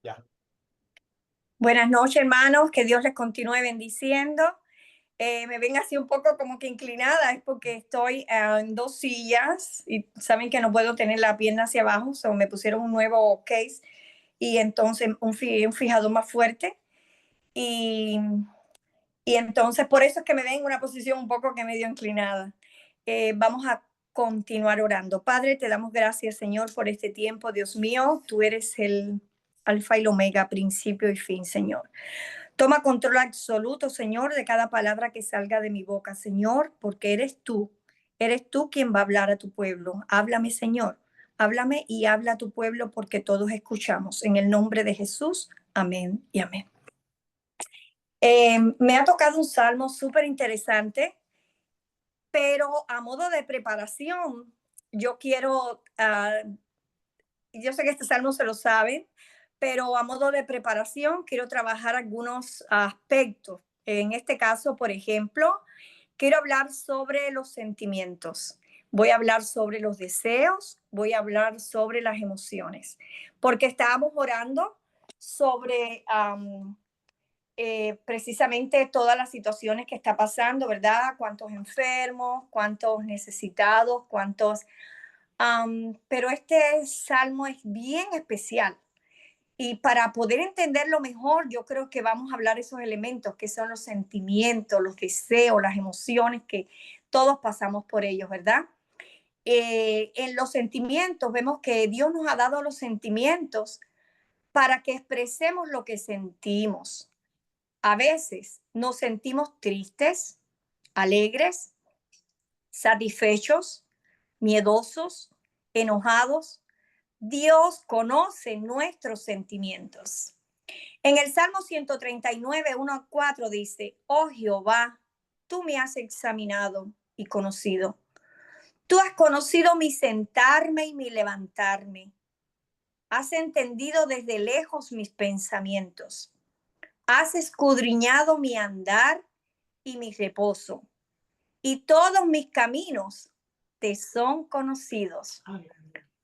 Ya. Buenas noches, hermanos. Que Dios les continúe bendiciendo. Me ven así un poco como que inclinada, es porque estoy en dos sillas y saben que no puedo tener la pierna hacia abajo, so me pusieron un nuevo case y entonces un fijador más fuerte. Y, y entonces por eso es que me ven en una posición un poco que medio inclinada. Vamos a continuar orando. Padre, te damos gracias, Señor, por este tiempo. Dios mío, tú eres el alfa y el omega, principio y fin, Señor. Toma control absoluto, Señor, de cada palabra que salga de mi boca, Señor, porque eres tú quien va a hablar a tu pueblo. Háblame, Señor, háblame y habla a tu pueblo porque todos escuchamos. En el nombre de Jesús, amén y amén. Me ha tocado un salmo súper interesante, pero a modo de preparación, yo quiero, yo sé que este salmo se lo saben, pero a modo de preparación quiero trabajar algunos aspectos. En este caso, por ejemplo, quiero hablar sobre los sentimientos. Voy a hablar sobre los deseos, voy a hablar sobre las emociones, porque estábamos orando sobre precisamente todas las situaciones que está pasando, ¿verdad? Cuántos enfermos, cuántos necesitados, cuántos... pero este salmo es bien especial. Y para poder entenderlo mejor, yo creo que vamos a hablar de esos elementos que son los sentimientos, los deseos, las emociones, que todos pasamos por ellos, ¿verdad? En los sentimientos vemos que Dios nos ha dado los sentimientos para que expresemos lo que sentimos. A veces nos sentimos tristes, alegres, satisfechos, miedosos, enojados. Dios conoce nuestros sentimientos. En el Salmo 139, 1 a 4 dice, oh Jehová, tú me has examinado y conocido. Tú has conocido mi sentarme y mi levantarme. Has entendido desde lejos mis pensamientos. Has escudriñado mi andar y mi reposo. Y todos mis caminos te son conocidos.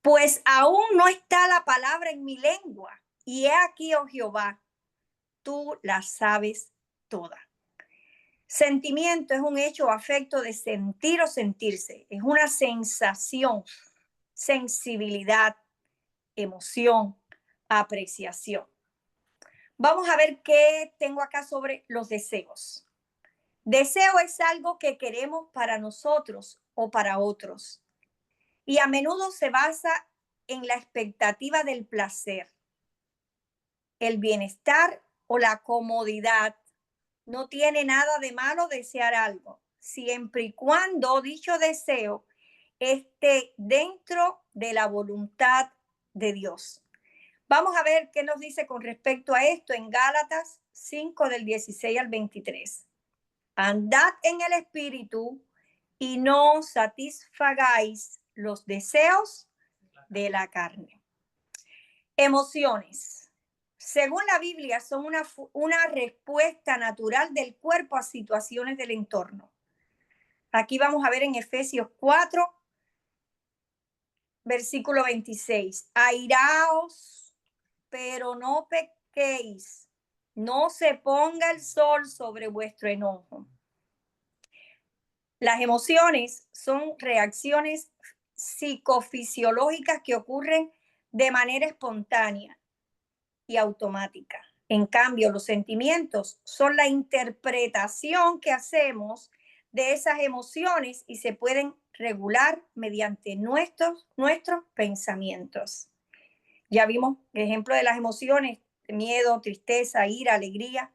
Pues aún no está la palabra en mi lengua. Y he aquí, oh Jehová, tú la sabes toda. Sentimiento es un hecho o afecto de sentir o sentirse. Es una sensación, sensibilidad, emoción, apreciación. Vamos a ver qué tengo acá sobre los deseos. Deseo es algo que queremos para nosotros o para otros. Y a menudo se basa en la expectativa del placer, el bienestar o la comodidad. No tiene nada de malo desear algo, siempre y cuando dicho deseo esté dentro de la voluntad de Dios. Vamos a ver qué nos dice con respecto a esto en Gálatas 5 del 16 al 23. Andad en el espíritu y no satisfagáis los deseos de la carne. Emociones. Según la Biblia, son una respuesta natural del cuerpo a situaciones del entorno. Aquí vamos a ver en Efesios 4, versículo 26. Airaos, pero no pequéis. No se ponga el sol sobre vuestro enojo. Las emociones son reacciones psicofisiológicas que ocurren de manera espontánea y automática. En cambio, los sentimientos son la interpretación que hacemos de esas emociones y se pueden regular mediante nuestros pensamientos. Ya vimos el ejemplo de las emociones: miedo, tristeza, ira, alegría,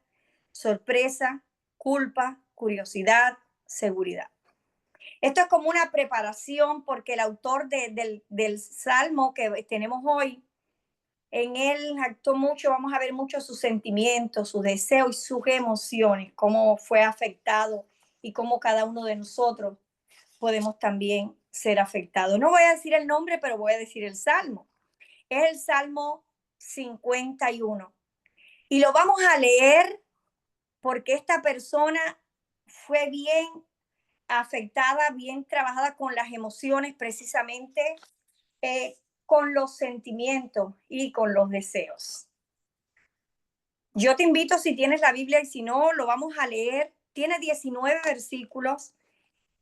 sorpresa, culpa, curiosidad, seguridad. Esto es como una preparación porque el autor del salmo que tenemos hoy, en él actuó mucho, vamos a ver mucho sus sentimientos, sus deseos y sus emociones, cómo fue afectado y cómo cada uno de nosotros podemos también ser afectados. No voy a decir el nombre, pero voy a decir el salmo. Es el Salmo 51. Y lo vamos a leer porque esta persona fue bien afectada, bien trabajada con las emociones, precisamente con los sentimientos y con los deseos. Yo te invito, si tienes la Biblia y si no, lo vamos a leer. Tiene 19 versículos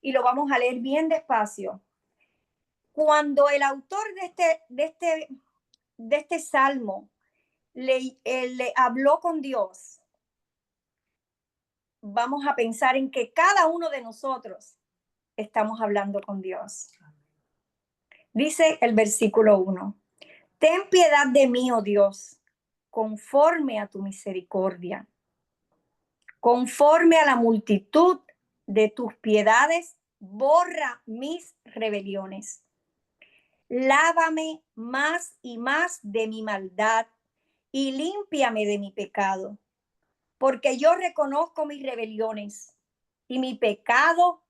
y lo vamos a leer bien despacio. Cuando el autor de este salmo le habló con Dios, vamos a pensar en que cada uno de nosotros estamos hablando con Dios. Dice el versículo 1: Ten piedad de mí, oh Dios, conforme a tu misericordia, conforme a la multitud de tus piedades, borra mis rebeliones. Lávame más y más de mi maldad y límpiame de mi pecado, porque yo reconozco mis rebeliones y mi pecado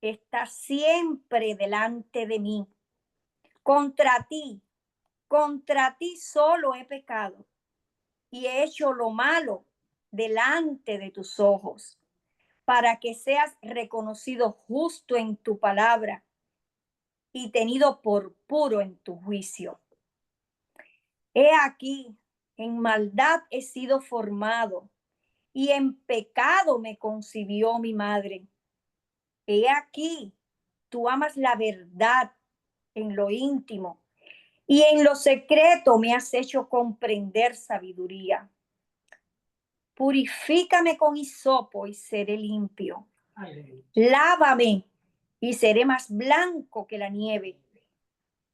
está siempre delante de mí. Contra ti solo he pecado y he hecho lo malo delante de tus ojos, para que seas reconocido justo en tu palabra y tenido por puro en tu juicio. He aquí, en maldad he sido formado y en pecado me concibió mi madre. He aquí, tú amas la verdad en lo íntimo y en lo secreto me has hecho comprender sabiduría. Purifícame con hisopo y seré limpio. Lávame y seré más blanco que la nieve.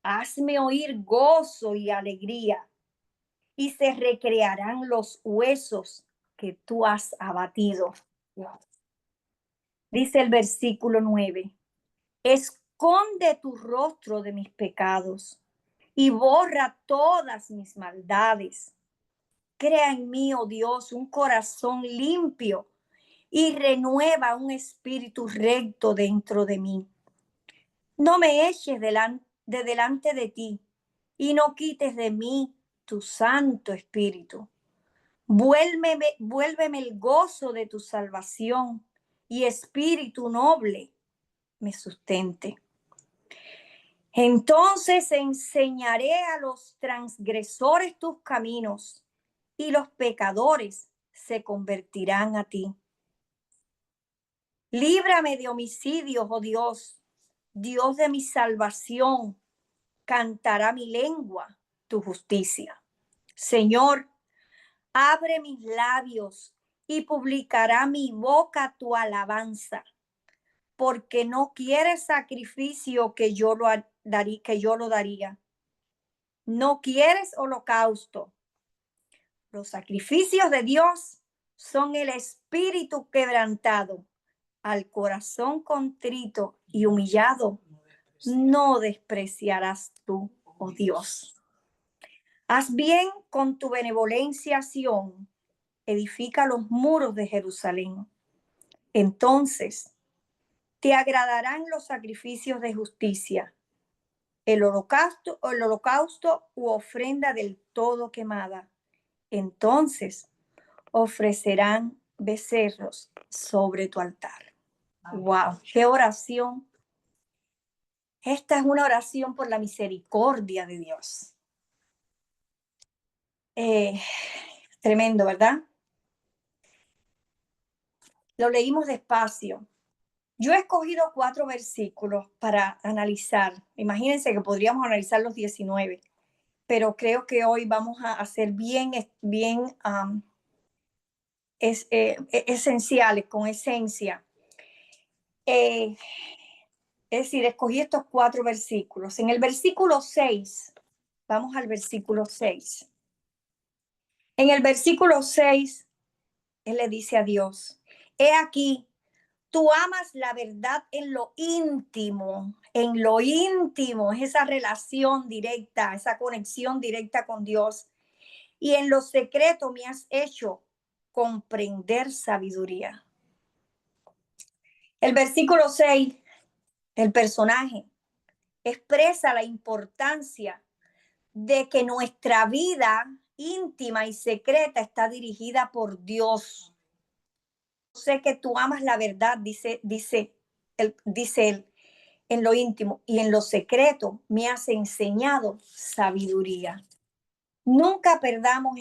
Hazme oír gozo y alegría, y se recrearán los huesos que tú has abatido. Dice el versículo 9: Esconde tu rostro de mis pecados y borra todas mis maldades. Crea en mí, oh Dios, un corazón limpio y renueva un espíritu recto dentro de mí. No me eches delante de ti y no quites de mí tu Santo Espíritu. Vuélveme el gozo de tu salvación y espíritu noble me sustente. Entonces enseñaré a los transgresores tus caminos y los pecadores se convertirán a ti. Líbrame de homicidios, oh Dios, Dios de mi salvación. Cantará mi lengua tu justicia. Señor, abre mis labios y publicará mi boca tu alabanza, porque no quieres sacrificio que yo lo daría. No quieres holocausto. Los sacrificios de Dios son el espíritu quebrantado. Al corazón contrito y humillado no despreciarás tú, oh Dios. Haz bien con tu benevolencia, Sión, edifica los muros de Jerusalén. Entonces te agradarán los sacrificios de justicia, el holocausto u ofrenda del todo quemada. Entonces ofrecerán becerros sobre tu altar. ¡Wow! ¡Qué oración! Esta es una oración por la misericordia de Dios. Tremendo, ¿verdad? Lo leímos despacio. Yo he escogido 4 versículos para analizar. Imagínense que podríamos analizar los 19, pero creo que hoy vamos a hacer bien esenciales, con esencia. Es decir, escogí estos 4 versículos. En el versículo 6, vamos al versículo 6. En el versículo 6, él le dice a Dios: He aquí, tú amas la verdad en lo íntimo, es esa relación directa, esa conexión directa con Dios. Y en lo secreto me has hecho comprender sabiduría. El versículo 6, el personaje expresa la importancia de que nuestra vida íntima y secreta está dirigida por Dios. Sé que tú amas la verdad, dice él, en lo íntimo, y en lo secreto me has enseñado sabiduría. Nunca perdamos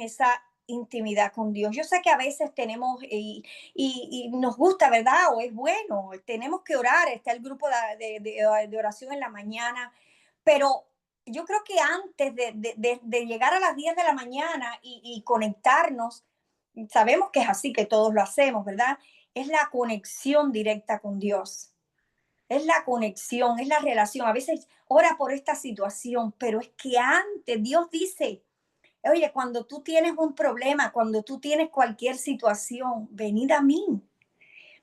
intimidad con Dios. Yo sé que a veces tenemos y nos gusta, ¿verdad? O es bueno, tenemos que orar, está el grupo de oración en la mañana, pero yo creo que antes de llegar a las 10 de la mañana y conectarnos, sabemos que es así, que todos lo hacemos, ¿verdad? Es la conexión directa con Dios. Es la conexión, es la relación. A veces ora por esta situación, pero es que antes Dios dice, oye, cuando tú tienes un problema, cuando tú tienes cualquier situación, venid a mí,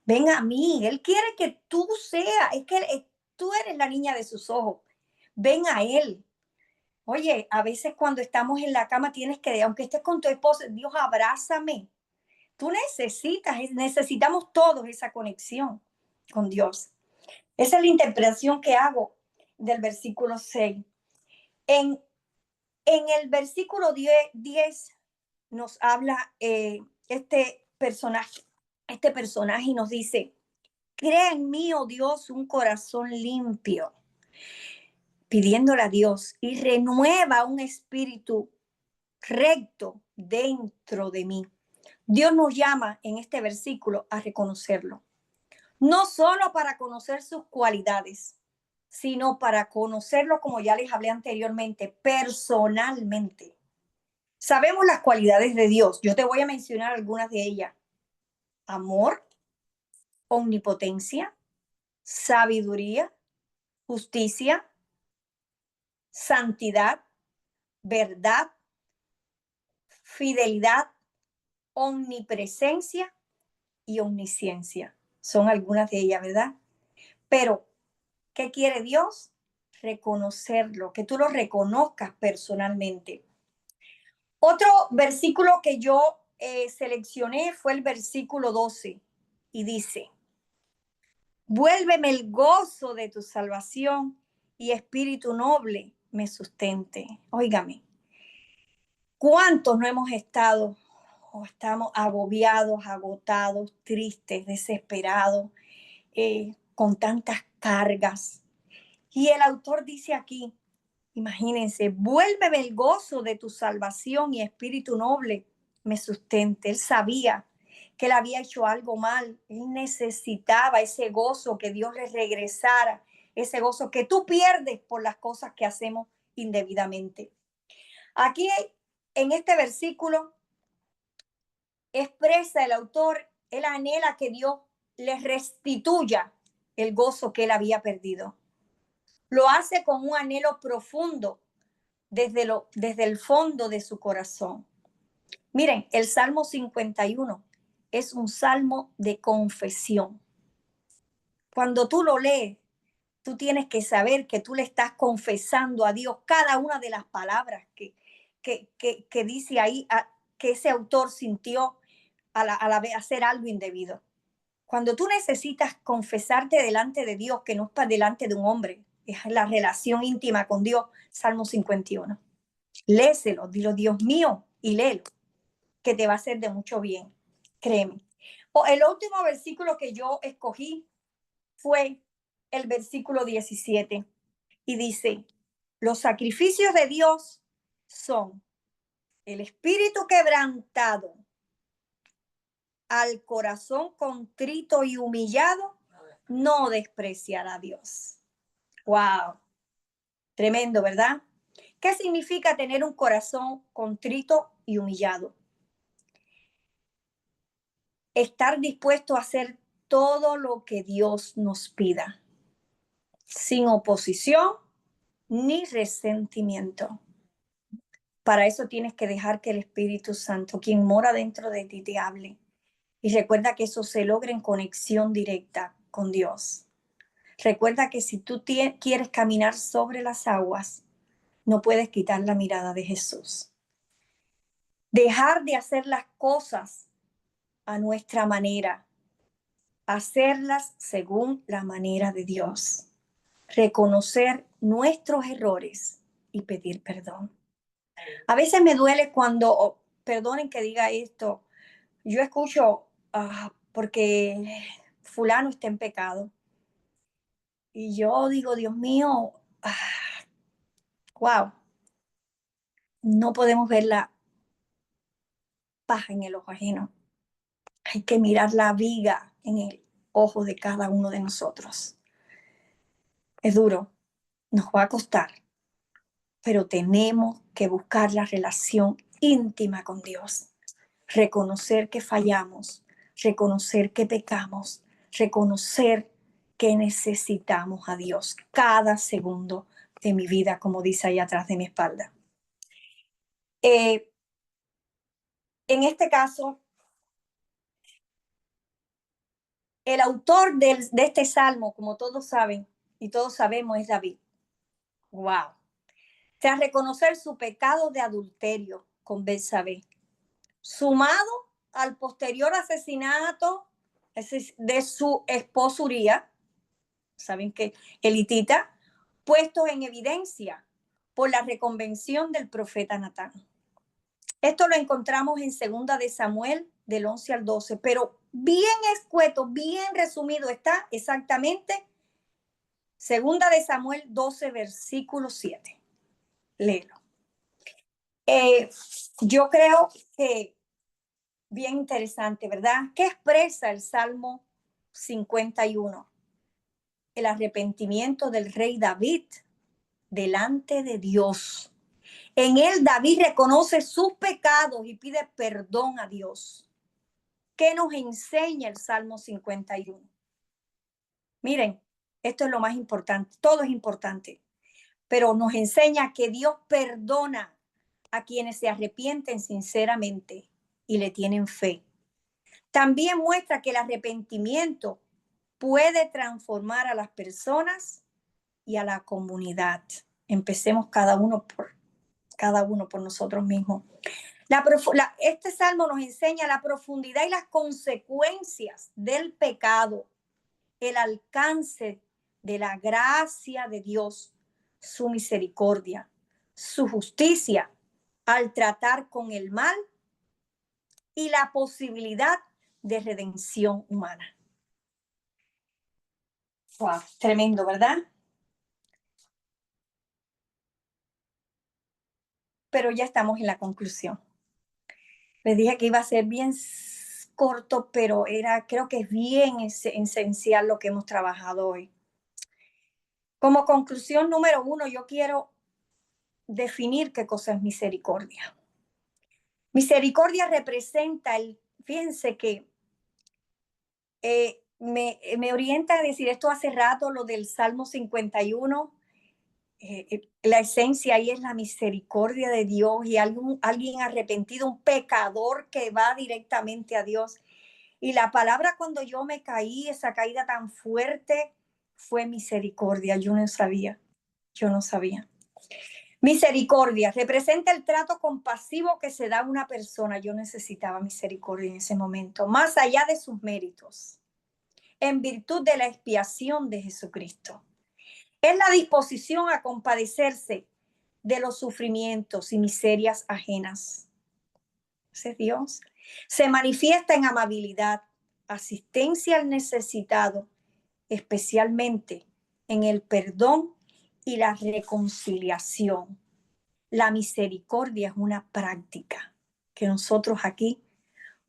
ven a mí. Él quiere que tú seas, es que tú eres la niña de sus ojos. Ven a Él. Oye, a veces cuando estamos en la cama tienes que, aunque estés con tu esposa, Dios, abrázame. Tú necesitamos todos esa conexión con Dios. Esa es la interpretación que hago del versículo 6. En, en el versículo 10 nos habla este personaje y nos dice, crea en mí, oh Dios, un corazón limpio, pidiéndole a Dios, y renueva un espíritu recto dentro de mí. Dios nos llama en este versículo a reconocerlo, no solo para conocer sus cualidades, sino para conocerlo, como ya les hablé anteriormente, personalmente. Sabemos las cualidades de Dios. Yo te voy a mencionar algunas de ellas. Amor, omnipotencia, sabiduría, justicia, santidad, verdad, fidelidad, omnipresencia y omnisciencia. Son algunas de ellas, ¿verdad? Pero, ¿qué quiere Dios? Reconocerlo, que tú lo reconozcas personalmente. Otro versículo que yo seleccioné fue el versículo 12 y dice, vuélveme el gozo de tu salvación y espíritu noble me sustente. Óigame, ¿cuántos no hemos estado o estamos agobiados, agotados, tristes, desesperados, con tantas cargas? Y el autor dice aquí, imagínense, vuélveme el gozo de tu salvación y espíritu noble me sustente. Él sabía que él había hecho algo mal. Él necesitaba ese gozo, que Dios le regresara, ese gozo que tú pierdes por las cosas que hacemos indebidamente. Aquí en este versículo expresa el autor, él anhela que Dios le restituya el gozo que él había perdido. Lo hace con un anhelo profundo desde el fondo de su corazón. Miren, el Salmo 51 es un salmo de confesión. Cuando tú lo lees, tú tienes que saber que tú le estás confesando a Dios cada una de las palabras que dice ahí, que ese autor sintió a la vez hacer algo indebido. Cuando tú necesitas confesarte delante de Dios, que no es para delante de un hombre, es la relación íntima con Dios, Salmo 51. Léselo, dilo, Dios mío, y léelo, que te va a hacer de mucho bien, créeme. El último versículo que yo escogí fue el versículo 17 y dice, los sacrificios de Dios son el espíritu quebrantado, al corazón contrito y humillado, no despreciará a Dios. Wow, tremendo, ¿verdad? ¿Qué significa tener un corazón contrito y humillado? Estar dispuesto a hacer todo lo que Dios nos pida, sin oposición ni resentimiento. Para eso tienes que dejar que el Espíritu Santo, quien mora dentro de ti, te hable. Y recuerda que eso se logra en conexión directa con Dios. Recuerda que si tú quieres caminar sobre las aguas, no puedes quitar la mirada de Jesús. Dejar de hacer las cosas a nuestra manera, hacerlas según la manera de Dios. Reconocer nuestros errores y pedir perdón. A veces me duele cuando, perdonen que diga esto, yo escucho porque fulano está en pecado. Y yo digo, Dios mío, wow, no podemos ver paja en el ojo ajeno. Hay que mirar la viga en el ojo de cada uno de nosotros. Es duro, nos va a costar, pero tenemos que buscar la relación íntima con Dios. Reconocer que fallamos, reconocer que pecamos, reconocer que necesitamos a Dios cada segundo de mi vida, como dice ahí atrás de mi espalda. En este caso, el autor de este salmo, como todos saben y todos sabemos, es David. ¡Wow! Tras reconocer su pecado de adulterio con Betsabé, sumado al posterior asesinato de su esposa Uría, saben que elitita, puestos en evidencia por la reconvención del profeta Natán. Esto lo encontramos en 2 de Samuel del 11 al 12, pero bien escueto, bien resumido está exactamente 2 de Samuel 12, versículo 7. Léelo. Yo creo que bien interesante, ¿verdad? ¿Qué expresa el Salmo 51? El arrepentimiento del rey David delante de Dios. En él David reconoce sus pecados y pide perdón a Dios. ¿Qué nos enseña el Salmo 51? Miren, esto es lo más importante, todo es importante, pero nos enseña que Dios perdona a quienes se arrepienten sinceramente y le tienen fe. También muestra que el arrepentimiento puede transformar a las personas y a la comunidad. Empecemos cada uno por nosotros mismos. Este salmo nos enseña la profundidad y las consecuencias del pecado, el alcance de la gracia de Dios, su misericordia, su justicia al tratar con el mal y la posibilidad de redención humana. Wow, tremendo, ¿verdad? Pero ya estamos en la conclusión. Les dije que iba a ser bien corto, pero creo que es bien esencial lo que hemos trabajado hoy. Como conclusión número 1, yo quiero definir qué cosa es misericordia. Misericordia representa fíjense que me orienta a decir esto hace rato, lo del Salmo 51. La esencia ahí es la misericordia de Dios y alguien arrepentido, un pecador que va directamente a Dios. Y la palabra cuando yo me caí, esa caída tan fuerte, fue misericordia. Yo no sabía. Misericordia representa el trato compasivo que se da a una persona. Yo necesitaba misericordia en ese momento, más allá de sus méritos, en virtud de la expiación de Jesucristo. Es la disposición a compadecerse de los sufrimientos y miserias ajenas. Ese es Dios. Se manifiesta en amabilidad, asistencia al necesitado, especialmente en el perdón y la reconciliación. La misericordia es una práctica que nosotros aquí,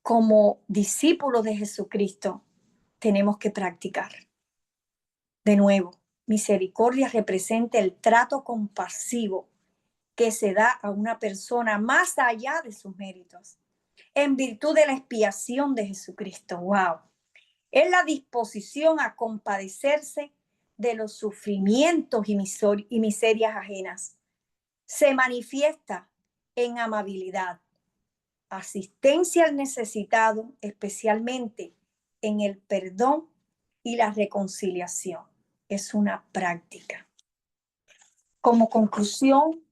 como discípulos de Jesucristo, tenemos que practicar. De nuevo, misericordia representa el trato compasivo que se da a una persona más allá de sus méritos, en virtud de la expiación de Jesucristo. ¡Wow! Es la disposición a compadecerse de los sufrimientos y miserias ajenas. Se manifiesta en amabilidad, asistencia al necesitado, especialmente en el perdón y la reconciliación. Es una práctica. Como conclusión,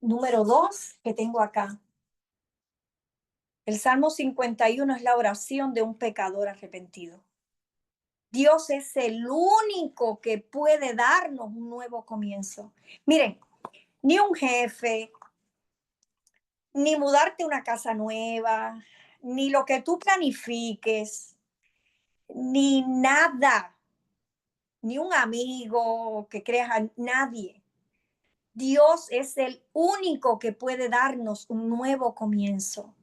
número 2 que tengo acá. El Salmo 51 es la oración de un pecador arrepentido. Dios es el único que puede darnos un nuevo comienzo. Miren, ni un jefe, ni mudarte a una casa nueva, ni lo que tú planifiques, ni nada, ni un amigo que creas a nadie. Dios es el único que puede darnos un nuevo comienzo.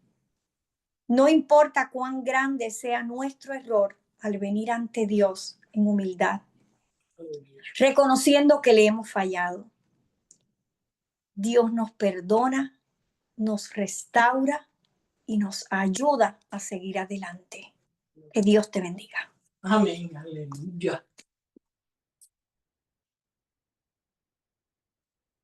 No importa cuán grande sea nuestro error al venir ante Dios en humildad, reconociendo que le hemos fallado. Dios nos perdona, nos restaura y nos ayuda a seguir adelante. Que Dios te bendiga. Amén, aleluya.